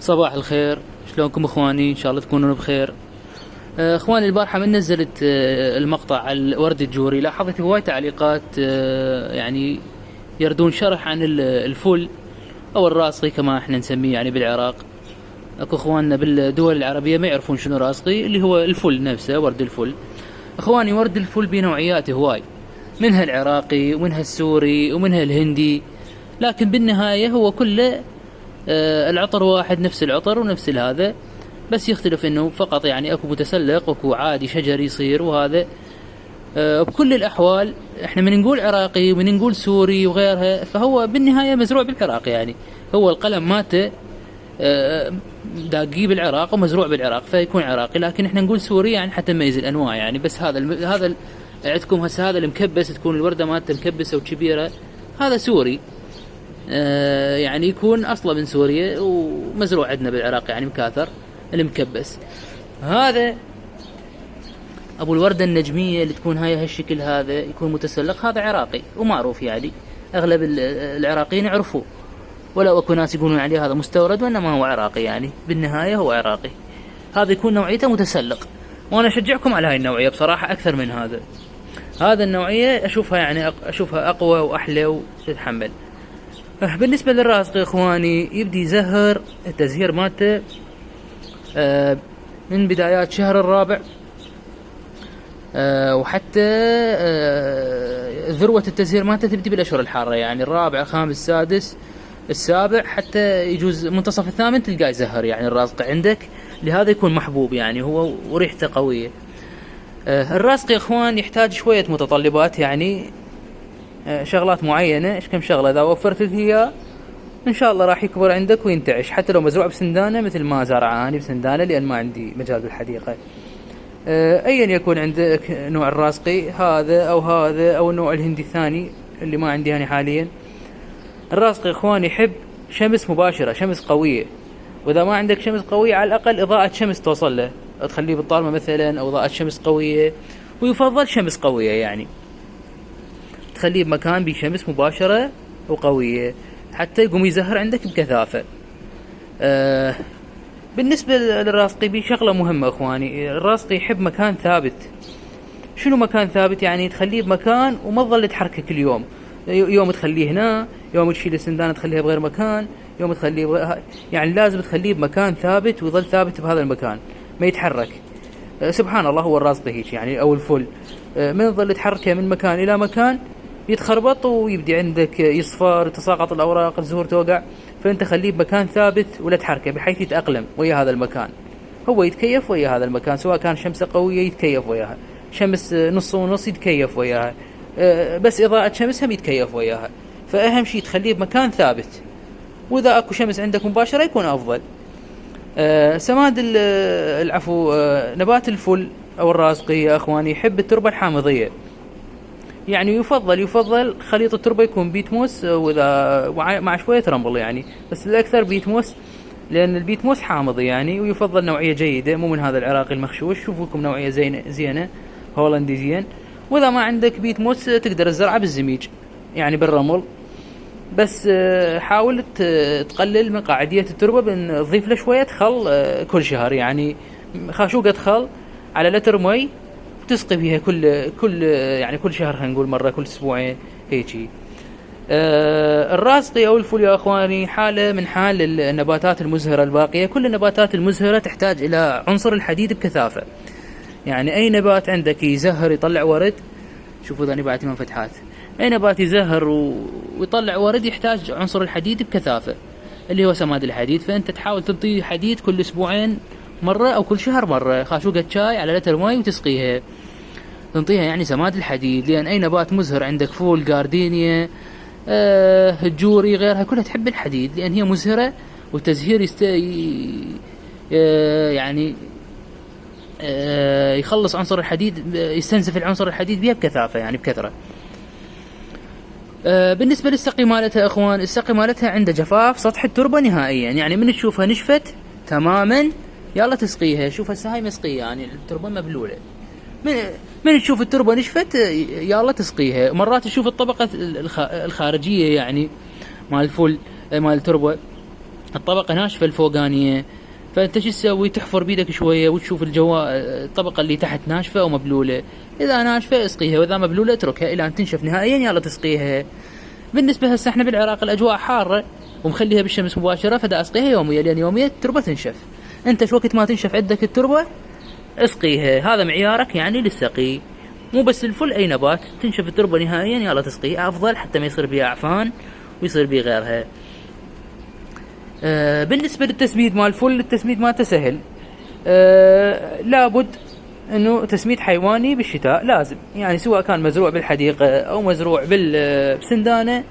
صباح الخير، شلونكم اخواني؟ ان شاء الله تكونون بخير. اخواني، البارحه من نزلت المقطع على الورد الجوري لاحظت هواي تعليقات، يعني يردون شرح عن الفل او الراسخي كما احنا نسميه يعني بالعراق. اكو اخواننا بالدول العربيه ما يعرفون شنو راسخي، اللي هو الفل نفسه، ورد الفل. اخواني، ورد الفل بنوعيات هواي، منها العراقي ومنها السوري ومنها الهندي، لكن بالنهايه هو كله العطر واحد، نفس العطر ونفس هذا، بس يختلف انه فقط يعني اكو متسلق واكو عادي شجري يصير. وهذا بكل الاحوال احنا من نقول عراقي ومن نقول سوري وغيرها، فهو بالنهايه مزروع بالعراق. يعني هو القلم ماته داقيه بالعراق ومزروع بالعراق فيكون عراقي، لكن احنا نقول سوري يعني حتى نميز الانواع. يعني بس هذا عندكم هسه هذا المكبس، تكون الورده مالته مكبسه وكبيره، هذا سوري. يعني يكون اصله من سوريا ومزروع عندنا بالعراق يعني مكاثر المكبس. هذا ابو الورده النجميه اللي تكون هاي هالشكل، هذا يكون متسلق، هذا عراقي ومعروف، يعني اغلب العراقيين يعرفوه، ولو اكو ناس يقولون عليه هذا مستورد وانما هو عراقي، يعني بالنهايه هو عراقي. هذا يكون نوعيته متسلق، وانا اشجعكم على هاي النوعيه بصراحه اكثر من هذا النوعيه اشوفها يعني اشوفها اقوى واحلى وتتحمل. بالنسبة للراسخ يا اخواني، يبدي يزهر التزهير مالته من بدايات شهر الرابع، وحتى ذروة التزهير مالته تبدي بالاشهر الحارة، يعني الرابع الخامس السادس السابع، حتى يجوز منتصف الثامن تلقاه يزهر يعني الراسخ عندك. لهذا يكون محبوب يعني هو وريحته قوية. الراسخ يا اخوان يحتاج شوية متطلبات، يعني شغلات معينة، ايش كم شغلة اذا وفرت لك اياه ان شاء الله راح يكبر عندك وينتعش، حتى لو مزروع بسندانة مثل ما زرعه اني بسندانة، لان ما عندي مجال بالحديقة. ايا يكون عندك نوع الراسقي، هذا او النوع الهندي الثاني اللي ما عندي يعني حاليا. الراسقي اخوان يحب شمس مباشرة، شمس قوية، واذا ما عندك شمس قوية على الاقل اضاءة شمس توصل له، تخليه بالطالمة مثلا، او اضاءة شمس قوية، ويفضل شمس قوية، يعني تخليه بمكان بشمس مباشرة وقوية حتى يقوم يزهر عندك بكثافة. بالنسبة للراسقي بشغلة مهمة اخواني، الراسقي يحب مكان ثابت. شنو مكان ثابت؟ يعني تخليه بمكان وما تظل تحركه كل يوم، يوم تخليه هنا، يوم تشيل السندانة تخليها بغير مكان، يوم تخليه يعني لازم تخليه بمكان ثابت ويظل ثابت بهذا المكان ما يتحرك. سبحان الله، هو الراسقي هيك يعني، او الفل من تظل تحركه من مكان الى مكان يتخربط ويبدي عندك يصفر، تساقط الاوراق، الزهور توقع. فانت خليه بمكان ثابت ولا تحركه، بحيث يتاقلم ويا هذا المكان، هو يتكيف ويا هذا المكان، سواء كان شمسه قويه يتكيف وياها، شمس نص ونص يتكيف وياها، بس اضاءه شمس هم يتكيف وياها. فاهم شيء تخليه بمكان ثابت، واذا اكو شمس عندك مباشره يكون افضل. سماد العفو نبات الفل او الراسقي يا اخواني يحب التربه الحامضيه، يعني يفضل خليط التربه يكون بيتموس، واذا مع شويه رمل يعني، بس الاكثر بيتموس، لان البيتموس حامض يعني، ويفضل نوعيه جيده، مو من هذا العراقي المخشوش. شوفوا لكم نوعيه زينه هولندي زين. واذا ما عندك بيتموس تقدر تزرعه بالزميج يعني بالرمل، بس حاول تقلل من قاعديه التربه بان تضيف له شويه خل كل شهر، يعني خاشوقه خل على لتر مي، تسقي فيها كل شهر، خلينا نقول مره كل اسبوعين هيجي. الراسقي او الفول يا اخواني حاله من حال النباتات المزهره الباقيه. كل النباتات المزهره تحتاج الى عنصر الحديد بكثافه، يعني اي نبات عندك يزهر يطلع ورد، شوفوا ذا نباتي من فتحات، اي نبات يزهر ويطلع ورد يحتاج عنصر الحديد بكثافه اللي هو سماد الحديد. فانت تحاول تنطيه حديد كل اسبوعين مره او كل شهر مره، خاشوقه شاي على لتر ماي وتسقيها، تنطيها يعني سماد الحديد. لان اي نبات مزهر عندك، فول، جاردينيا، الجوري، غيرها كلها تحب الحديد، لان هي مزهره والتزهير يعني يخلص عنصر الحديد، يستنزف العنصر الحديد بها بكثافه يعني بكثره. بالنسبه للسقي مالتها اخوان، السقي مالتها عنده جفاف سطح التربه نهائيا، يعني من تشوفها نشفت تماما يلا تسقيها. شوف هسه هاي مسقيه يعني التربه مبلوله، من تشوف التربه نشفت يلا تسقيها. مرات تشوف الطبقه الخارجيه يعني مال الفل مال التربه الطبقة ناشفة الفوقانية، فانت شو تسوي؟ تحفر بيدك شوية وتشوف الطبقة اللي تحت ناشفة او مبلولة. اذا ناشفة اسقيها، واذا مبلولة اتركها الى ان تنشف نهائيا يلا تسقيها. بالنسبة هسه احنا بالعراق الاجواء حارة ومخليها بالشمس مباشرة، فدا اسقيها يوميا لان يوميا التربة تنشف. انت شو وقت ما تنشف عندك التربة اسقيها، هذا معيارك يعني للسقي. مو بس الفل، اي نبات تنشف التربة نهائيا يلا تسقيه افضل، حتى ما يصير بيها اعفان ويصير بيه غيرها. بالنسبة للتسميد مال الفل، التسميد مالته سهل. لابد انه تسميد حيواني بالشتاء لازم، يعني سواء كان مزروع بالحديقة او مزروع بسندانة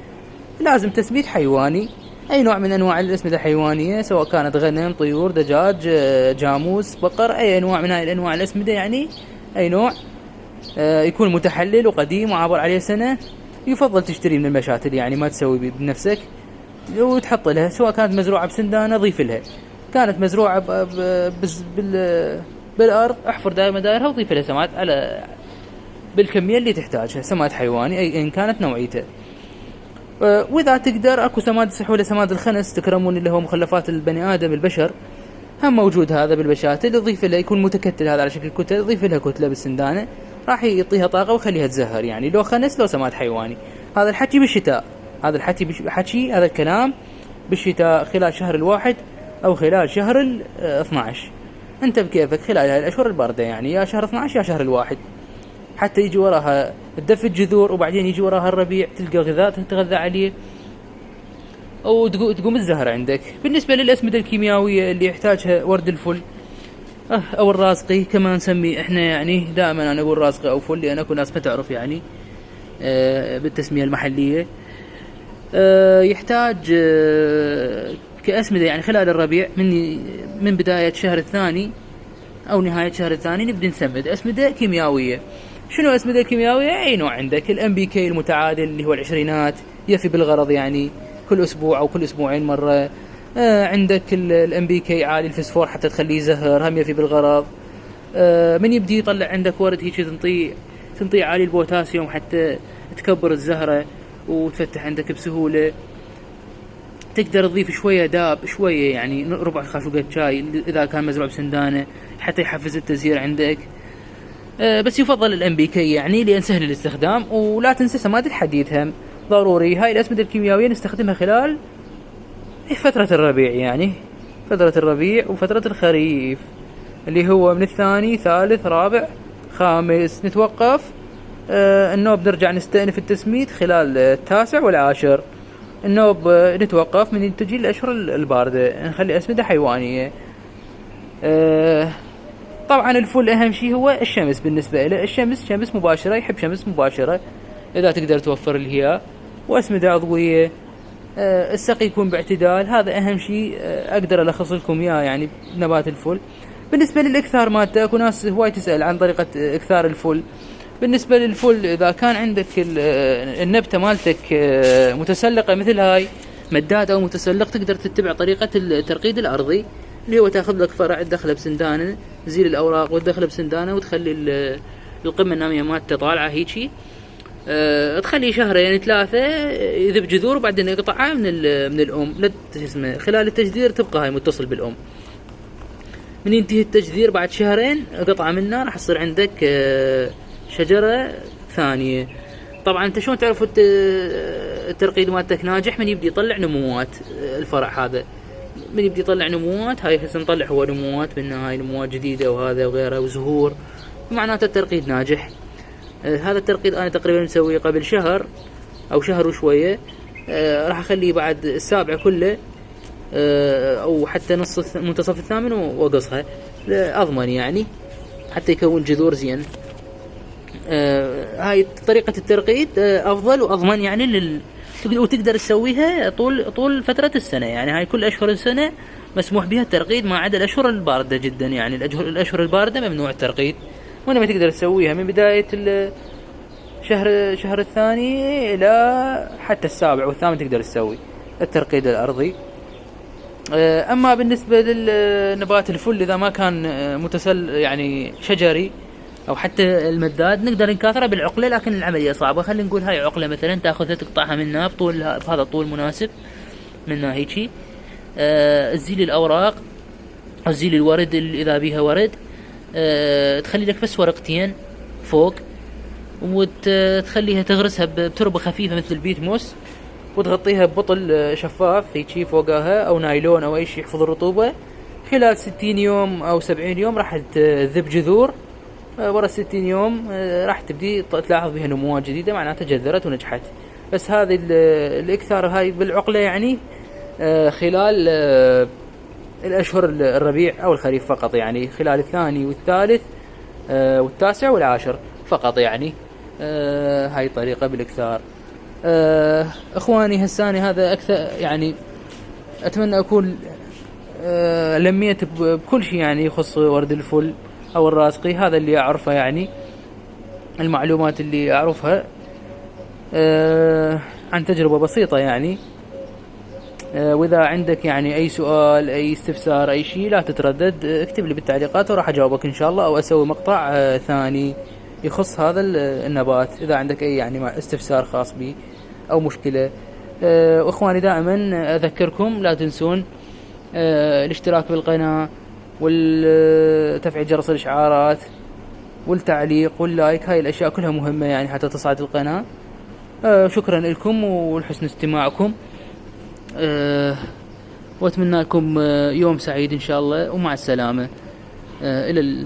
لازم تسميد حيواني. اي نوع من انواع الاسمدة الحيوانية، سواء كانت غنم، طيور، دجاج، جاموس، بقر، اي نوع من هاي الانواع الاسمدة، يعني اي نوع يكون متحلل وقديم وعابر عليه سنة، يفضل تشتري من المشاتل، يعني ما تسوي بنفسك وتحط لها. سواء كانت مزروعة بسندانة ضيف لها، كانت مزروعة بالأرض احفر دائما دائرها وضيف لها سماد على بالكمية اللي تحتاجها، سماد حيواني أي إن كانت نوعيته. وإذا تقدر أكو سماد سحولة، سماد الخنس تكرمون، اللي هو مخلفات البني آدم البشر، هم موجود هذا بالبشاتل، ضيف له يكون متكتل هذا على شكل كتل، ضيف لها كتلة بالسندانة راح يعطيها طاقة ويخليها تزهر، يعني لو خنس لو سماد حيواني. هذا الحكي بالشتاء، هذا الحكي هذا الكلام بالشتاء، خلال شهر الواحد أو خلال شهر 12. أنت بكيفك خلال هاي الأشهر الباردة، يعني يا شهر 12 يا شهر الواحد، حتى يجي وراها تدف الجذور وبعدين يجي وراها الربيع، تلقى غذاء تتغذى عليه أو تقوم الزهر عندك. بالنسبة للأسمدة الكيميائية اللي يحتاجها ورد الفل أو الرازقي كما نسميه إحنا، يعني دائما أنا أقول رازقي أو فل لأن أكو ناس ما تعرف يعني بالتسمية المحلية. يحتاج كأسمدة يعني خلال الربيع، من بداية شهر الثاني أو نهاية شهر الثاني نبدأ نسمد أسمدة كيميائية. شنو أسمدة كيميائية؟ أي نوع عندك، NPK المتعادل اللي هو العشرينات، يفي بالغرض يعني كل أسبوع أو كل أسبوعين مرة. عندك NPK عالي الفسفور حتى تخليه زهر، هم يفي بالغرض. من يبدي يطلع عندك ورد هيك تنطي عالي البوتاسيوم حتى تكبر الزهرة وتفتح عندك بسهولة. تقدر تضيف شوية داب، شوية يعني ربع خاشوقة شاي إذا كان مزروع بسندانة حتى يحفز التزهير عندك. بس يفضل NPK يعني لأن سهل الاستخدام. ولا تنسى سماد الحديد هم ضروري. هاي الأسمدة الكيميائية نستخدمها خلال فترة الربيع، يعني فترة الربيع وفترة الخريف اللي هو من الثاني ثالث رابع خامس نتوقف. النوب نرجع نستأنف التسميد خلال التاسع والعاشر. النوب نتوقف من تجي الأشهر الباردة، نخلي أسمدة حيوانية. طبعا الفل أهم شيء هو الشمس. بالنسبة له الشمس شمس مباشرة، يحب شمس مباشرة إذا تقدر توفر الهياء، وأسمدة عضوية. السقي يكون باعتدال، هذا أهم شيء أقدر ألخص لكم إياه يعني نبات الفل. بالنسبة للإكثار مالته، أكو ناس هواي تسأل عن طريقة إكثار الفل. بالنسبة للفل إذا كان عندك النبتة مالتك متسلقة مثل هاي مداد أو متسلق، تقدر تتبع طريقة الترقيد الأرضي اللي هو تاخذ لك فرع تدخله بسندانة، تزيل الأوراق وتدخله بسندانة وتخلي القمة النامية مالته طالعة هيجي. تخليه شهرين ثلاثة يذب جذور وبعدين يقطعها من الأم. لا اسمه خلال التجذير تبقى هاي متصل بالأم. من ينتهي التجذير بعد شهرين قطعة منها راح تصير عندك شجرة ثانية. طبعا انت شلون تعرف الترقيد مالتك ناجح؟ من يبدي يطلع نموات الفرع هذا، من يبدي يطلع نموات هاي هسه نطلع هو نموات منها، هاي نموات جديدة وهذا وغيرها وزهور، معناته الترقيد ناجح. هذا الترقيد انا تقريبا مسويه قبل شهر او شهر وشوية. راح اخليه بعد السابع كله او حتى نص منتصف الثامن واقصها اضمن يعني حتى يكون جذور زين. هاي طريقة الترقيد افضل واضمن يعني وتقدر تسويها طول فترة السنة، يعني هاي كل اشهر السنة مسموح بها الترقيد ما عدا الاشهر الباردة جدا، يعني الاشهر الباردة ممنوع الترقيد. وانا ما تقدر تسويها من بداية شهر الثاني الى حتى السابع والثامن تقدر تسوي الترقيد الارضي. اما بالنسبة للنبات الفل اذا ما كان يعني شجري او حتى المداد، نقدر نكاثره بالعقلة، لكن العملية صعبة. خلينا نقول هاي عقلة مثلا تاخذها تقطعها منها بهذا الطول مناسب منها هيجي، تزيل الأوراق أو تزيل الورد إذا بيها ورد. تخلي لك بس ورقتين فوق، وتخليها تغرسها بتربة خفيفة مثل البيت موس، وتغطيها ببطل شفاف هيجي فوقها أو نايلون أو أي شيء يحفظ الرطوبة. خلال 60 يوم أو 70 يوم راح تذب جذور. ورا 60 يوم راح تبدي تلاحظ بها نموات جديدة، معناتها جذرت ونجحت. بس هذه الإكثار هاي بالعقلة يعني خلال الأشهر الربيع أو الخريف فقط، يعني خلال الثاني والثالث والتاسع والعاشر فقط يعني. هاي طريقة بالإكثار. اخواني هساني هذا اكثر يعني، اتمنى اكون لميت بكل شيء يعني يخص ورد الفل او الراسقي. هذا اللي اعرفه يعني، المعلومات اللي اعرفها عن تجربة بسيطة يعني. واذا عندك يعني اي سؤال اي استفسار اي شيء لا تتردد، اكتب لي بالتعليقات وراح اجاوبك ان شاء الله، او اسوي مقطع ثاني يخص هذا النبات اذا عندك اي يعني استفسار خاص بي او مشكلة. واخواني دائما اذكركم لا تنسون الاشتراك بالقناة وتفعيل جرس الاشعارات والتعليق واللايك. هاي الاشياء كلها مهمة يعني حتى تصعد القناة. شكرا لكم ولحسن استماعكم. واتمنى لكم يوم سعيد ان شاء الله، ومع السلامة. الى